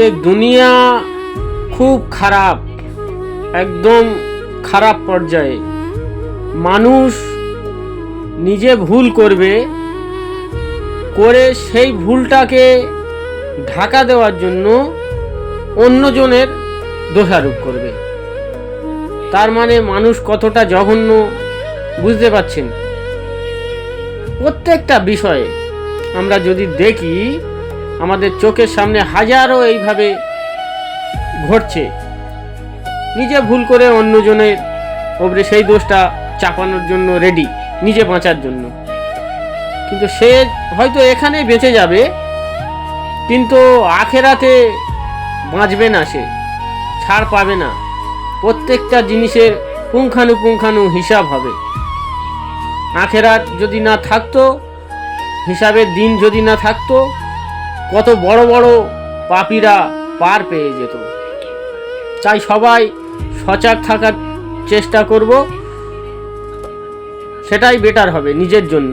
এ দুনিয়া খুব খারাপ, একদম খারাপ পর্যায়ে। মানুষ নিজে ভুল করবে, করে সেই ভুলটাকে ঢাকা দেওয়ার জন্য অন্যজনের দোষারোপ করবে। তার মানে মানুষ কতটা জঘন্য, বুঝতে পারছেন? প্রত্যেকটা বিষয়ে আমরা যদি দেখি, আমাদের চোখের সামনে হাজারো এইভাবে ঘটছে। নিজে ভুল করে অন্যজনের ওপরে সেই দোষটা চাপানোর জন্য রেডি, নিজে বাঁচার জন্য। কিন্তু সে হয়তো এখানে বেঁচে যাবে, কিন্তু আখেরাতে বাঁচবে না, সে ছাড় পাবে না। প্রত্যেকটা জিনিসের পুঙ্খানুপুঙ্খানু হিসাব হবে। আখেরাত যদি না থাকতো, হিসাবের দিন যদি না থাকতো, কত বড় বড় পাপীরা পার পেয়ে যেত। তাই সবাই সজাগ থাকার চেষ্টা করব, সেটাই বেটার হবে নিজের জন্য।